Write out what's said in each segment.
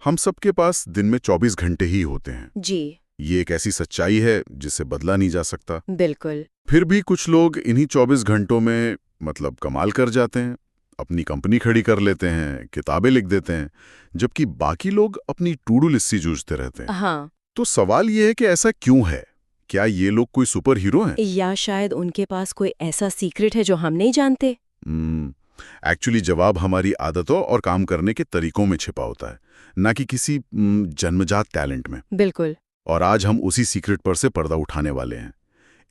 हम सबके पास दिन में 24 घंटे ही होते हैं। जी। ये एक ऐसी सच्चाई है जिसे बदला नहीं जा सकता। बिल्कुल। फिर भी कुछ लोग इन्हीं 24 घंटों में मतलब कमाल कर जाते हैं, अपनी कंपनी खड़ी कर लेते हैं, किताबें लिख देते हैं, जबकि बाकी लोग अपनी टू डू लिस्ट से जूझते रहते हैं। हाँ। तो सवाल ये है कि ऐसा क्यों है? क्या ये लोग कोई सुपर हीरो हैं? या शायद उनके पास कोई ऐसा सीक्रेट है जो हम नहीं जानते। एक्चुअली जवाब हमारी आदतों और काम करने के तरीकों में छिपा होता है, ना कि किसी जन्मजात टैलेंट में। बिल्कुल। और आज हम उसी सीक्रेट पर से पर्दा उठाने वाले हैं।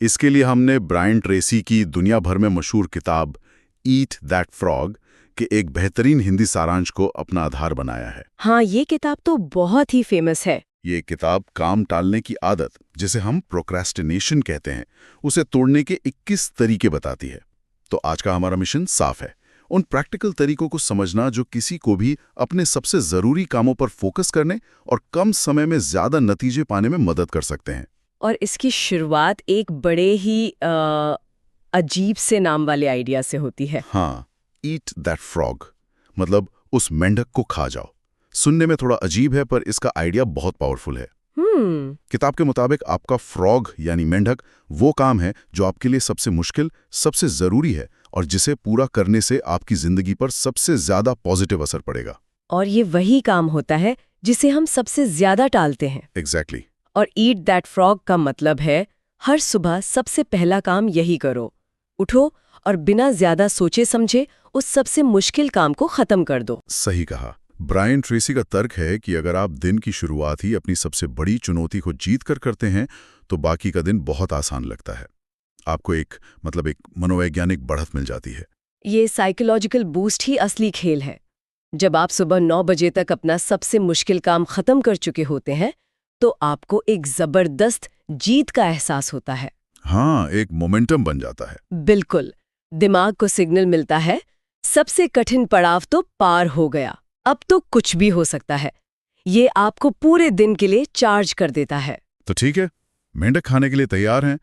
इसके लिए हमने ब्रायन ट्रेसी की दुनिया भर में मशहूर किताब ईट दैट फ्रॉग के एक बेहतरीन हिंदी सारांश को अपना आधार बनाया है। हाँ, ये किताब तो बहुत ही फेमस है। ये किताब काम टालने की आदत, जिसे हम प्रोक्रेस्टिनेशन कहते हैं, उसे तोड़ने के 21 तरीके बताती है। तो आज का हमारा मिशन साफ है, उन प्रैक्टिकल तरीकों को समझना जो किसी को भी अपने सबसे ज़रूरी कामों पर फोकस करने और कम समय में ज़्यादा नतीजे पाने में मदद कर सकते हैं। और इसकी शुरुआत एक बड़े ही अजीब से नाम वाले आइडिया से होती है। हाँ, ईट दैट फ्रॉग, मतलब उस मेंढक को खा जाओ। सुनने में थोड़ा अजीब है, पर इसका आइडिया बहुत पावरफुल है। किताब के मुताबिक आपका फ्रॉग यानी मेंढक वो काम है जो आपके लिए सबसे मुश्किल, सबसे जरूरी है और जिसे पूरा करने से आपकी जिंदगी पर सबसे ज्यादा पॉजिटिव असर पड़ेगा। और ये वही काम होता है जिसे हम सबसे ज्यादा टालते हैं। एग्जैक्टली। और ईट दैट फ्रॉग का मतलब है हर सुबह सबसे पहला काम यही करो। उठो और बिना ज्यादा सोचे समझे उस सबसे मुश्किल काम को खत्म कर दो। सही कहा। ब्रायन ट्रेसी का तर्क है कि अगर आप दिन की शुरुआत ही अपनी सबसे बड़ी चुनौती को जीत कर करते हैं तो बाकी का दिन बहुत आसान लगता है। आपको एक मनोवैज्ञानिक बढ़त मिल जाती है। ये साइकोलॉजिकल बूस्ट ही असली खेल है। जब आप सुबह 9 बजे तक अपना सबसे मुश्किल काम खत्म कर चुके होते हैं तो आपको एक जबरदस्त जीत का एहसास होता है। हाँ, एक मोमेंटम बन जाता है। बिल्कुल। दिमाग को सिग्नल मिलता है, सबसे कठिन पड़ाव तो पार हो गया, अब तो कुछ भी हो सकता है। ये आपको पूरे दिन के लिए चार्ज कर देता है। तो ठीक है, मेंढक खाने के लिए तैयार हैं,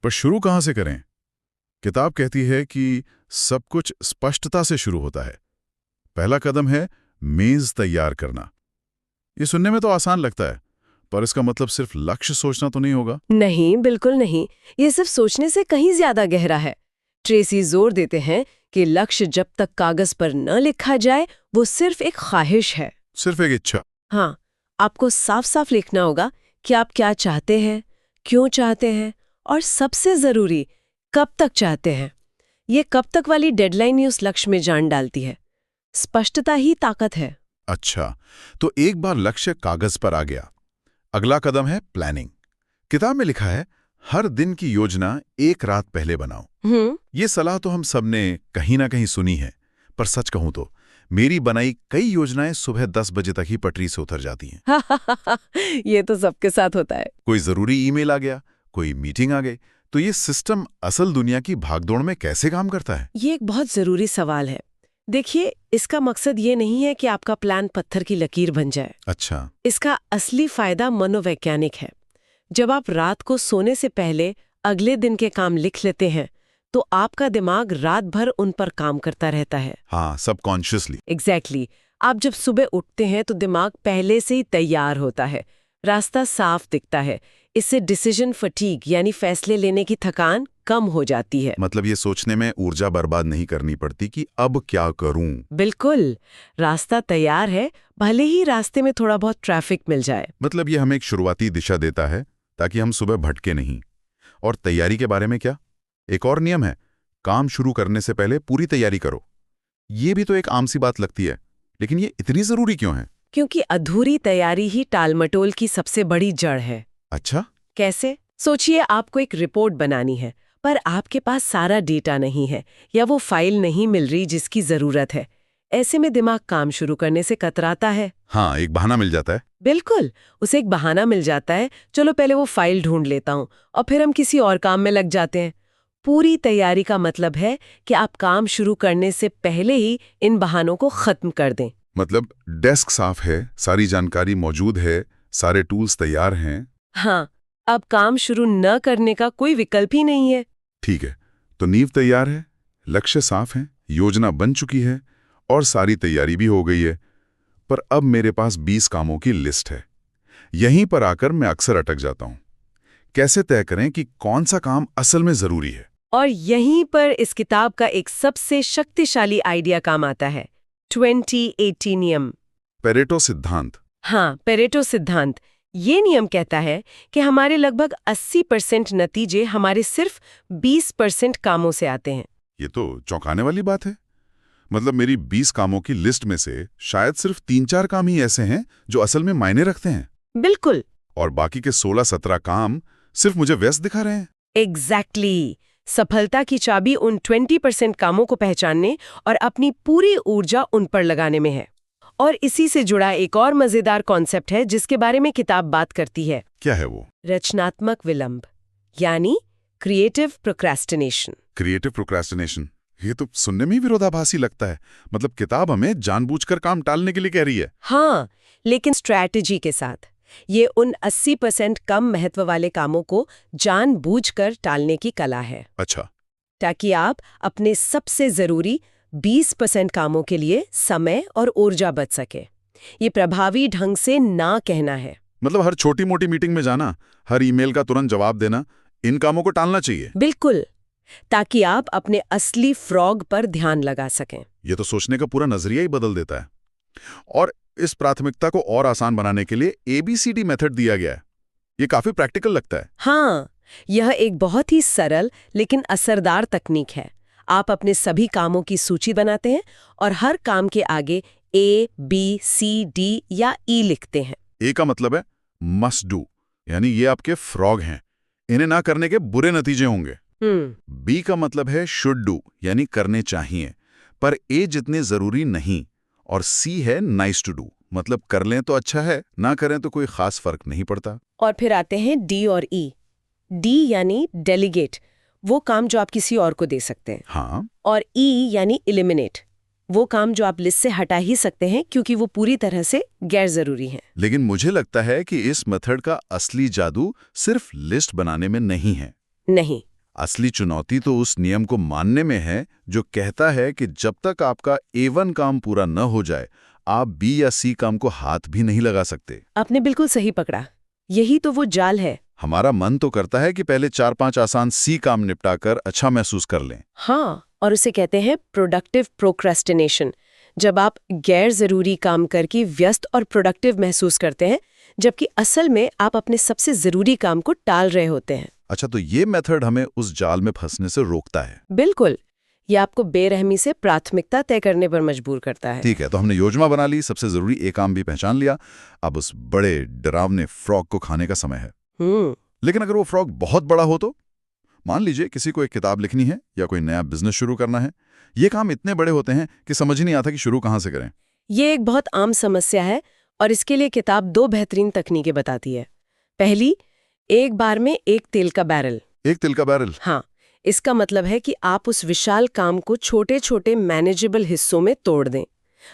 पर शुरू कहाँ से करें? किताब कहती है कि सब कुछ स्पष्टता से शुरू होता है। पहला कदम है मेज तैयार करना। ये सुनने में तो आसान लगता है, पर इसका मतलब सिर्फ लक्ष्य सोचना तो नहीं होगा। नहीं, बिल्कुल नहीं। ये सिर्फ सोचने से कहीं ज्यादा गहरा है। ट्रेसी जोर देते हैं कि लक्ष्य जब तक कागज पर न लिखा जाए वो सिर्फ एक ख्वाहिश है। सिर्फ एक इच्छा। हाँ, आपको साफ साफ लिखना होगा कि आप क्या चाहते हैं, क्यों चाहते हैं और सबसे जरूरी कब तक चाहते हैं। ये कब तक वाली डेडलाइन ही उस लक्ष्य में जान डालती है। स्पष्टता ही ताकत है। अच्छा, तो एक बार लक्ष्य कागज पर आ गया, अगला कदम है प्लानिंग। किताब में लिखा है हर दिन की योजना एक रात पहले बनाओ। ये सलाह तो हम सबने कहीं ना कहीं सुनी है, पर सच कहूं तो मेरी बनाई कई योजनाएं सुबह 10 बजे तक ही पटरी से उतर जाती हैं। ये तो सबके साथ होता है। कोई जरूरी ईमेल आ गया, कोई मीटिंग आ गई। तो ये सिस्टम असल दुनिया की भागदौड़ में कैसे काम करता है? ये एक बहुत जरूरी सवाल है। देखिए, इसका मकसद ये नहीं है कि आपका प्लान पत्थर की लकीर बन जाए। अच्छा। इसका असली फायदा मनोवैज्ञानिक है। जब आप रात को सोने से पहले अगले दिन के काम लिख लेते हैं तो आपका दिमाग रात भर उन पर काम करता रहता है। हाँ, सबकॉन्शियसली। एग्जैक्टली। आप जब सुबह उठते हैं तो दिमाग पहले से ही तैयार होता है, रास्ता साफ दिखता है। इससे डिसीजन फटीग यानी फैसले लेने की थकान कम हो जाती है। मतलब ये सोचने में ऊर्जा बर्बाद नहीं करनी पड़ती कि अब क्या करूं। बिल्कुल। रास्ता तैयार है, भले ही रास्ते में थोड़ा बहुत ट्रैफिक मिल जाए। मतलब ये हमें एक शुरुआती दिशा देता है ताकि हम सुबह भटके नहीं। और तैयारी के बारे में क्या? एक और नियम है, काम शुरू करने से पहले पूरी तैयारी करो। ये भी तो एक आम सी बात लगती है, लेकिन ये इतनी जरूरी क्यों है? क्योंकि अधूरी तैयारी ही टालमटोल की सबसे बड़ी जड़ है। अच्छा। कैसे? सोचिए, आपको एक रिपोर्ट बनानी है पर आपके पास सारा डेटा नहीं है या वो फाइल नहीं मिल रही जिसकी जरूरत है। ऐसे में दिमाग काम शुरू करने से कतराता है। हाँ, एक बहाना मिल जाता है। बिल्कुल, उसे एक बहाना मिल जाता है, चलो पहले वो फाइल ढूंढ लेता हूँ, और फिर हम किसी और काम में लग जाते हैं। पूरी तैयारी का मतलब है कि आप काम शुरू करने से पहले ही इन बहानों को खत्म कर दें। मतलब डेस्क साफ है, सारी जानकारी मौजूद है, सारे टूल्स तैयार हैं। हाँ, अब काम शुरू न करने का कोई विकल्प ही नहीं है। ठीक है, तो नींव तैयार है, लक्ष्य साफ है, योजना बन चुकी है और सारी तैयारी भी हो गई है। पर अब मेरे पास 20 कामों की लिस्ट है। यहीं पर आकर मैं अक्सर अटक जाता हूं। कैसे तय करें कि कौन सा काम असल में जरूरी है? और यहीं पर इस किताब का एक सबसे शक्तिशाली आइडिया काम आता है, 20-80 नियम। पेरेटो सिद्धांत। हाँ, पेरेटो सिद्धांत। ये नियम कहता है कि हमारे लगभग 80% नतीजे हमारे सिर्फ 20% कामों से आते हैं। ये तो चौंकाने वाली बात है। मतलब मेरी 20 कामों की लिस्ट में से शायद सिर्फ 3-4 काम ही ऐसे हैं जो असल में मायने रखते हैं। बिल्कुल। और बाकी के 16-17 काम सिर्फ मुझे व्यस्त दिखा रहे हैं। एग्जैक्टली। सफलता की चाबी उन 20% कामों को पहचानने और अपनी पूरी ऊर्जा उन पर लगाने में है। और इसी से जुड़ा एक और मजेदार कॉन्सेप्ट है जिसके बारे में किताब बात करती है। क्या है वो? रचनात्मक विलंब, यानी क्रिएटिव प्रोक्रेस्टिनेशन। क्रिएटिव प्रोक्रेस्टिनेशन, ये तो सुनने में ही विरोधाभासी लगता है। मतलब किताब हमें जानबूझकर काम टालने के लिए कह रही है। हाँ, लेकिन स्ट्रैटेजी के साथ। ये उन 80% कम महत्व वाले कामों को जानबूझकर टालने की कला है। अच्छा। ताकि आप अपने सबसे जरूरी 20% कामों के लिए समय और ऊर्जा बच सके। ये प्रभावी ढंग से ना कहना है। मतलब हर छोटी मोटी मीटिंग में जाना, हर ईमेल का तुरंत जवाब देना, इन कामों को टालना चाहिए। बिल्कुल, ताकि आप अपने असली फ्रॉग पर ध्यान लगा सकें। ये तो सोचने का पूरा नजरिया ही बदल देता है। और इस प्राथमिकता को और आसान बनाने के लिए ABCD मेथड दिया गया है। ये काफी प्रैक्टिकल लगता है। हाँ, यह एक बहुत ही सरल लेकिन असरदार तकनीक है। आप अपने सभी कामों की सूची बनाते हैं और हर काम के आगे A, B, C, D या E लिखते हैं। A का मतलब है मस्ट डू, यानी ये आपके फ्रॉग हैं, इन्हें ना करने के बुरे नतीजे होंगे। B का मतलब है शुड डू, यानी करने चाहिए, पर A जितने जरूरी नहीं। और C है नाइस टू डू, मतलब कर लें तो अच्छा है, ना करें तो कोई खास फर्क नहीं पड़ता। और फिर आते हैं D और E। D यानी डेलीगेट, वो काम जो आप किसी और को दे सकते हैं। हाँ। और E यानी एलिमिनेट, वो काम जो आप लिस्ट से हटा ही सकते हैं क्योंकि वो पूरी तरह से गैर जरूरी हैं। लेकिन मुझे लगता है कि इस मेथड का असली जादू सिर्फ लिस्ट बनाने में नहीं है। नहीं, असली चुनौती तो उस नियम को मानने में है जो कहता है कि जब तक आपका A1 काम पूरा न हो जाए, आप B या C काम को हाथ भी नहीं लगा सकते। आपने बिल्कुल सही पकड़ा। यही तो वो जाल है। हमारा मन तो करता है कि पहले 4-5 आसान C काम निपटाकर अच्छा महसूस कर लें। हाँ, और उसे कहते हैं प्रोडक्टिव प्रोक्रेस्टिनेशन। जब आप गैर जरूरी काम करके व्यस्त और प्रोडक्टिव महसूस करते हैं, जबकि असल में आप अपने सबसे जरूरी काम को टाल रहे होते हैं। अच्छा, तो ये मेथड हमें उस जाल में फंसने से रोकता है। बिल्कुल, ये आपको बेरहमी से प्राथमिकता तय करने पर मजबूर करता है। ठीक है, तो हमने योजना बना ली, सबसे जरूरी एक काम भी पहचान लिया। अब उस बड़े डरावने फ्रॉग को खाने का समय है। लेकिन अगर वो फ्रॉग बहुत बड़ा हो तो? मान लीजिए किसी को एक किताब लिखनी है या कोई नया बिजनेस शुरू करना है। ये काम इतने बड़े होते हैं कि समझ ही नहीं आता कि शुरू कहाँ से करें। ये एक बहुत आम समस्या है और इसके लिए किताब 2 बेहतरीन तकनीकें बताती है। पहली, एक बार में एक तेल का बैरल। एक तेल का बैरल? हाँ, इसका मतलब है कि आप उस विशाल काम को छोटे छोटे मैनेजेबल हिस्सों में तोड़ दें।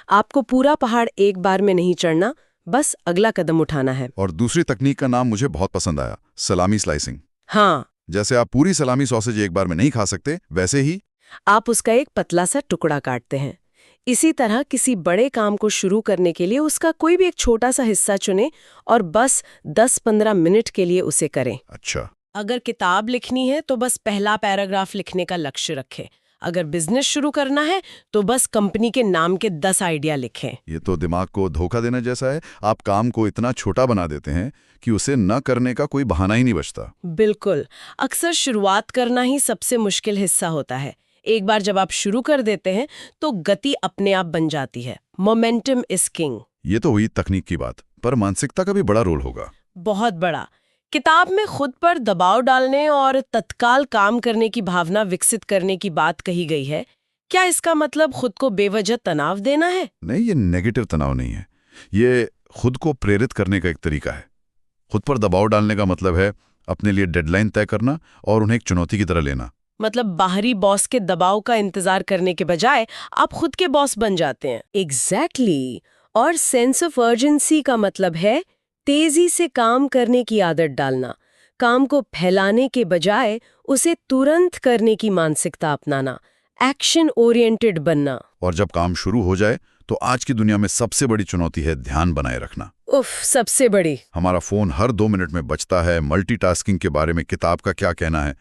आपको पूरा पहाड़ एक बार में नहीं चढ़ना, बस अगला कदम उठाना है। और दूसरी तकनीक का नाम मुझे बहुत पसंद आया, सलामी स्लाइसिंग। हाँ, जैसे आप पूरी सलामी सॉसेज एक बार में नहीं खा सकते, वैसे ही आप उसका एक पतला सा टुकड़ा काटते हैं। इसी तरह किसी बड़े काम को शुरू करने के लिए उसका कोई भी एक छोटा सा हिस्सा चुनें और बस 10-15 मिनट के लिए उसे करें। अच्छा। अगर किताब लिखनी है तो बस पहला पैराग्राफ लिखने का लक्ष्य रखें। अगर बिजनेस शुरू करना है तो बस कंपनी के नाम के 10 आइडिया लिखें। ये तो दिमाग को धोखा देना जैसा है। आप काम को इतना छोटा बना देते हैं कि उसे न करने का कोई बहाना ही नहीं बचता। बिल्कुल, अक्सर शुरुआत करना ही सबसे मुश्किल हिस्सा होता है। एक बार जब आप शुरू कर देते हैं तो गति अपने आप बन जाती है। Momentum is king. ये तो हुई तकनीक की बात, पर मानसिकता का भी बड़ा रोल होगा। बहुत बड़ा। किताब में खुद पर दबाव डालने और तत्काल काम करने की भावना विकसित करने की बात कही गई है। क्या इसका मतलब खुद को बेवजह तनाव देना है? नहीं, ये नेगेटिव तनाव नहीं है। ये खुद को प्रेरित करने का एक तरीका है। खुद पर दबाव डालने का मतलब है अपने लिए डेडलाइन तय करना और उन्हें एक चुनौती की तरह लेना। मतलब बाहरी बॉस के दबाव का इंतजार करने के बजाय आप खुद के बॉस बन जाते हैं। एग्जैक्टली। और सेंस ऑफ अर्जेंसी का मतलब है तेजी से काम करने की आदत डालना। काम को फैलाने के बजाय उसे तुरंत करने की मानसिकता अपनाना। एक्शन ओरिएंटेड बनना। और जब काम शुरू हो जाए तो आज की दुनिया में सबसे बड़ी चुनौती है ध्यान बनाए रखना। उफ, सबसे बड़ी। हमारा फोन हर 2 मिनट में बजता है। मल्टीटास्किंग के बारे में किताब का क्या कहना है?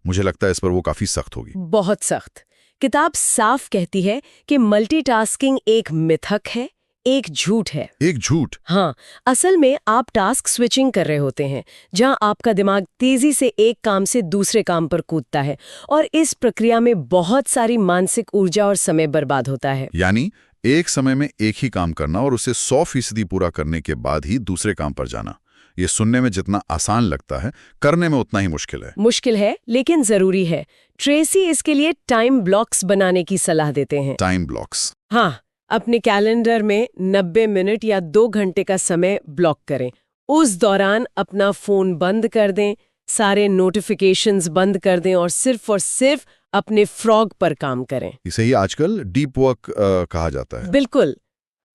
मुझे लगता है इस पर वो काफी सख्त होगी। बहुत सख्त। किताब साफ कहती है कि मल्टीटास्किंग एक मिथक है, एक झूठ है। एक झूठ? हाँ, असल में आप टास्क स्विचिंग कर रहे होते हैं, जहां आपका दिमाग तेजी से एक काम से दूसरे काम पर कूदता है और इस प्रक्रिया में बहुत सारी मानसिक ऊर्जा और समय बर्बाद होता है। यानी एक समय में एक ही काम करना और उसे 100% पूरा करने के बाद ही दूसरे काम पर जाना। ये सुनने में जितना आसान लगता है, करने में उतना ही मुश्किल है। मुश्किल है, लेकिन जरूरी है। ट्रेसी इसके लिए टाइम ब्लॉक्स बनाने की सलाह देते हैं। Time blocks? हाँ, अपने कैलेंडर में 90 मिनट या 2 घंटे का समय ब्लॉक करें। उस दौरान अपना फोन बंद कर दें, सारे नोटिफिकेशंस बंद कर दें और सिर्फ अपने फ्रॉग पर काम करें। इसे ही आजकल डीप वर्क कहा जाता है। बिल्कुल।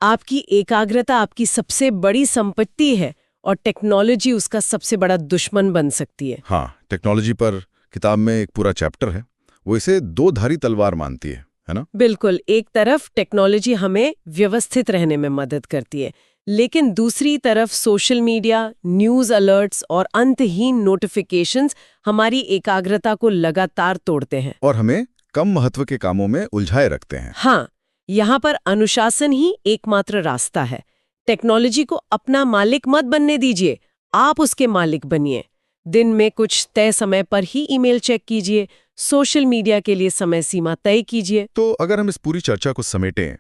आपकी एकाग्रता आपकी सबसे बड़ी संपत्ति है और टेक्नोलॉजी उसका सबसे बड़ा दुश्मन बन सकती है। हाँ, टेक्नोलॉजी पर किताब में एक पूरा चैप्टर है। वो इसे 2 धारी तलवार मानती है ना? बिल्कुल। एक तरफ टेक्नोलॉजी हमें व्यवस्थित रहने में मदद करती है, लेकिन दूसरी तरफ सोशल मीडिया, न्यूज़ अलर्ट्स और अंतहीन नोटिफिकेशंस हमारी एकाग्रता को लगातार तोड़ते हैं और हमें कम महत्व के कामों में उलझाए रखते हैं। हाँ, यहाँ पर अनुशासन ही एकमात्र रास्ता है। टेक्नोलॉजी को अपना मालिक मत बनने दीजिए, आप उसके मालिक बनिए। दिन में कुछ तय समय पर ही ईमेल चेक कीजिए, सोशल मीडिया के लिए समय सीमा तय कीजिए। तो अगर हम इस पूरी चर्चा को समेटें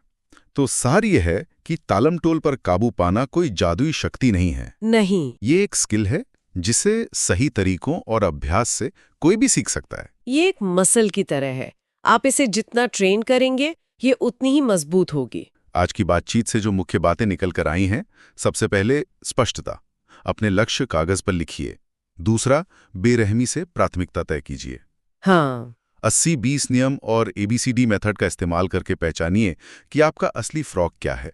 तो सार ये है कि तालमटोल पर काबू पाना कोई जादुई शक्ति नहीं है। नहीं, ये एक स्किल है जिसे सही तरीकों और अभ्यास से कोई भी सीख सकता है। ये एक मसल की तरह है। आप इसे जितना ट्रेन करेंगे, ये उतनी ही मजबूत होगी। आज की बातचीत से जो मुख्य बातें निकल कर आई हैं, सबसे पहले स्पष्टता। अपने लक्ष्य कागज पर लिखिए। दूसरा, बेरहमी से प्राथमिकता तय कीजिए। हाँ, 80-20 नियम और ABCD मेथड का इस्तेमाल करके पहचानिए कि आपका असली फ्रॉग क्या है।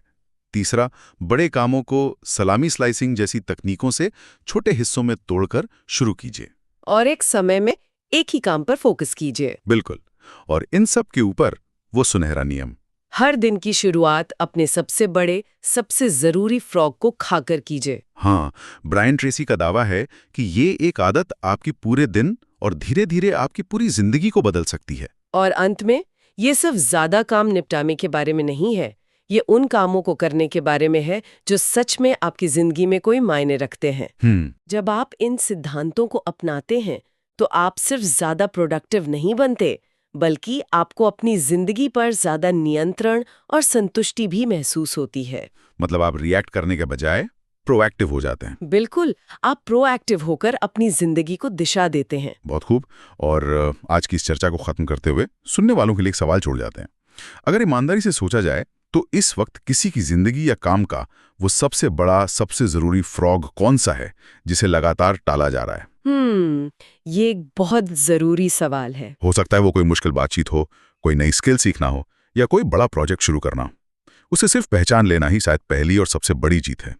तीसरा, बड़े कामों को सलामी स्लाइसिंग जैसी तकनीकों से छोटे हिस्सों में तोड़कर शुरू कीजिए। और एक समय में एक ही काम पर फोकस कीजिए। बिल्कुल। और इन सब के ऊपर वो सुनहरा नियम, हर दिन की शुरुआत अपने सबसे बड़े, सबसे जरूरी फ्रॉग को खाकर कीजिए। हाँ, ब्रायन ट्रेसी का दावा है कि ये एक आदत आपकी पूरे दिन और धीरे धीरे आपकी पूरी जिंदगी को बदल सकती है। और अंत में, ये सिर्फ ज्यादा काम निपटाने के बारे में नहीं है, ये उन कामों को करने के बारे में है जो सच में आपकी जिंदगी में कोई मायने रखते हैं। जब आप इन सिद्धांतों को अपनाते हैं तो आप सिर्फ ज्यादा प्रोडक्टिव नहीं बनते, बल्कि आपको अपनी जिंदगी पर ज्यादा नियंत्रण और संतुष्टि भी महसूस होती है। मतलब आप रिएक्ट करने के बजाय प्रोएक्टिव हो जाते हैं। बिल्कुल, आप प्रोएक्टिव होकर अपनी जिंदगी को दिशा देते हैं। बहुत खूब। और आज की इस चर्चा को खत्म करते हुए सुनने वालों के लिए एक सवाल छोड़ जाते हैं। अगर ईमानदारी से सोचा जाए तो इस वक्त किसी की जिंदगी या काम का वो सबसे बड़ा, सबसे जरूरी फ्रॉग कौन सा है जिसे लगातार टाला जा रहा है? ये एक बहुत जरूरी सवाल है। हो सकता है वो कोई मुश्किल बातचीत हो, कोई नई स्किल सीखना हो या कोई बड़ा प्रोजेक्ट शुरू करना। उसे सिर्फ पहचान लेना ही शायद पहली और सबसे बड़ी जीत है।